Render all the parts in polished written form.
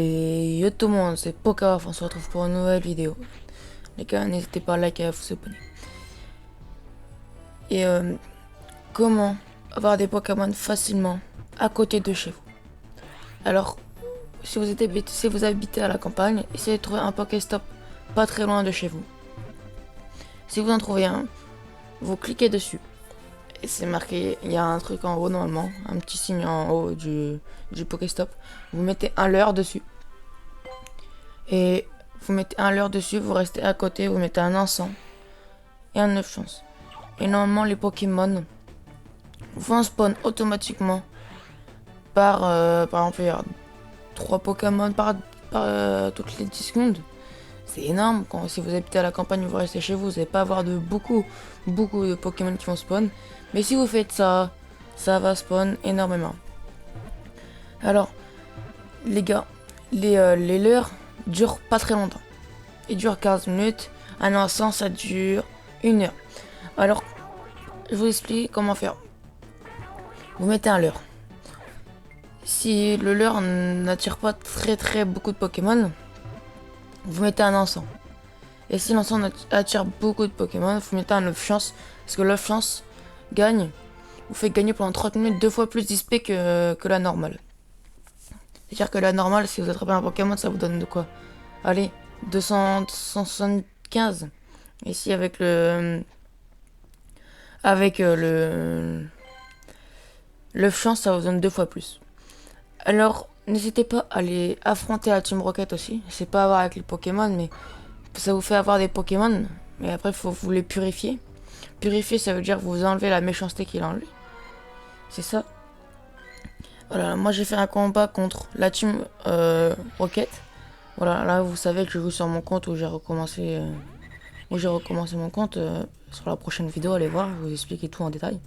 Et yo tout le monde, c'est Pokaoff, on se retrouve pour une nouvelle vidéo. Les gars, n'hésitez pas à liker et à vous abonner. Et comment avoir des Pokémon facilement à côté de chez vous. Alors, si vous habitez à la campagne, essayez de trouver un Pokéstop pas très loin de chez vous. Si vous en trouvez un, vous cliquez dessus. Et c'est marqué, il y a un truc en haut normalement, un petit signe en haut du Pokéstop. Vous mettez un leurre dessus. Et vous mettez un leurre dessus, vous restez à côté, vous mettez un encens et un 9 chances. Et normalement les Pokémon vont spawn automatiquement par exemple il y a 3 Pokémon toutes les 10 secondes. C'est énorme. Si vous habitez à la campagne, vous restez chez vous, vous n'allez pas avoir beaucoup de Pokémon qui vont spawn. Mais si vous faites ça, ça va spawn énormément. Alors, les gars, les leurres durent pas très longtemps. Ils durent 15 minutes. Un encens, ça dure 1 heure. Alors, je vous explique comment faire. Vous mettez un leurre. Si le leurre n'attire pas très beaucoup de Pokémon, vous mettez un encens. Et si l'encens attire beaucoup de Pokémon, vous mettez un 9 chances. Parce que 9 chances vous fait gagner pendant 30 minutes 2 fois plus d'XP que la normale. C'est-à-dire que la normale, si vous attrapez un Pokémon, ça vous donne de quoi? Allez, 275. Ici avec le chance, ça vous donne 2 fois plus. Alors, n'hésitez pas à aller affronter la Team Rocket aussi. C'est pas avoir avec les Pokémon, mais ça vous fait avoir des Pokémon. Mais après, il faut vous les purifier. Purifier, ça veut dire vous enlevez la méchanceté qu'il a en lui. C'est ça. Voilà, moi j'ai fait un combat contre la Team Rocket. Voilà, là vous savez que je joue sur mon compte où j'ai recommencé mon compte. Sur la prochaine vidéo, allez voir, je vous explique tout en détail.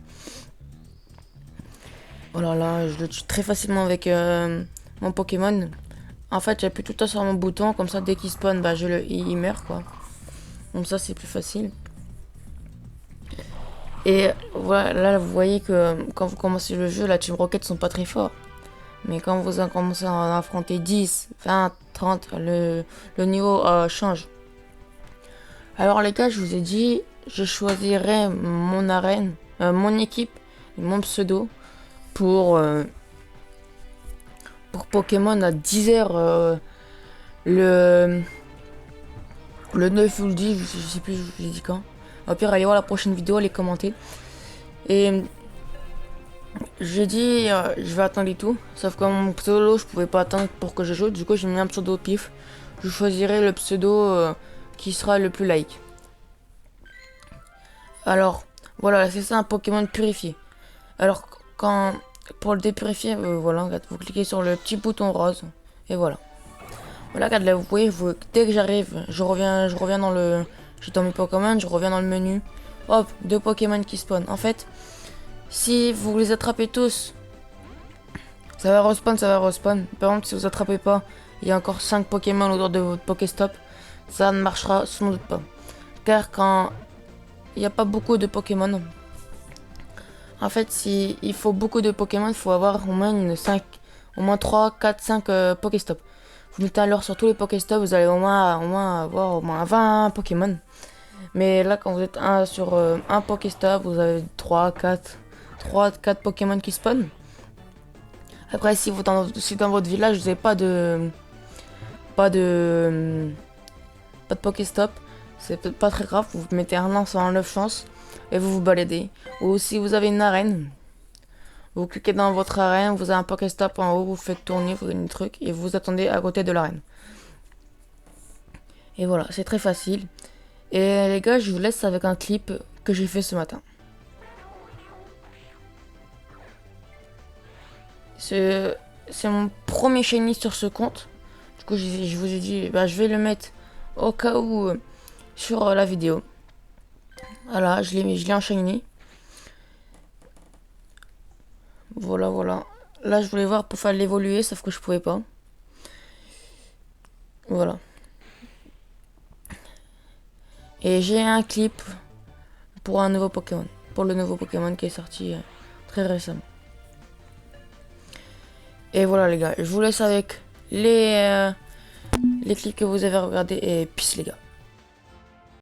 Voilà, là je le tue très facilement avec mon Pokémon. En fait, j'appuie tout le temps sur mon bouton, comme ça dès qu'il spawn, bah il meurt quoi. Comme ça c'est plus facile. Et voilà, là vous voyez que quand vous commencez le jeu, la Team Rocket sont pas très forts. Mais quand vous commencez à en affronter 10, 20, 30, le niveau change. Alors les gars, je vous ai dit, je choisirai mon arène, mon équipe et mon pseudo pour Pokémon à 10h le 9 ou le 10, je sais plus, je l'ai dit quand. Au pire, allez voir la prochaine vidéo, allez commenter. Et j'ai dit, je vais attendre et tout. Sauf que mon pseudo, je pouvais pas attendre pour que je joue. Du coup, j'ai mis un pseudo au pif. Je choisirai le pseudo qui sera le plus like. Alors, voilà, c'est ça un Pokémon purifié. Alors, pour le dépurifier, voilà, vous cliquez sur le petit bouton rose. Et voilà. Voilà, regarde, là, vous voyez, dès que j'arrive, je reviens dans le... Je suis dans mes Pokémon, je reviens dans le menu. Hop, 2 Pokémon qui spawn. En fait, si vous les attrapez tous, ça va respawn. Par exemple, si vous attrapez pas, il y a encore 5 Pokémon autour de votre Pokéstop. Ça ne marchera sans doute pas. Car quand il n'y a pas beaucoup de Pokémon, en fait, si il faut beaucoup de Pokémon, il faut avoir au moins 3, 4, 5 Pokéstop. Vous mettez un leurre sur tous les Pokéstop, vous allez au moins avoir au moins 20 Pokémon. Mais là, quand vous êtes sur un Pokéstop, vous avez 4 Pokémon qui spawnent. Après, si dans votre village, vous n'avez pas de Pokéstop, c'est peut-être pas très grave. Vous mettez un lance en 9 chances et vous vous baladez. Ou si vous avez une arène, vous cliquez dans votre arène, vous avez un Pokéstop en haut, vous faites tourner, vous gagnez un truc et vous attendez à côté de l'arène. Et voilà, c'est très facile. Et les gars, je vous laisse avec un clip que j'ai fait ce matin. C'est mon premier shiny sur ce compte. Du coup, je vous ai dit, bah, je vais le mettre au cas où sur la vidéo. Voilà, je l'ai en shiny. Voilà. Là, je voulais voir pour faire l'évoluer, sauf que je pouvais pas. Voilà. Et j'ai un clip pour un nouveau Pokémon. Pour le nouveau Pokémon qui est sorti très récemment. Et voilà les gars, je vous laisse avec les clips que vous avez regardés et peace les gars.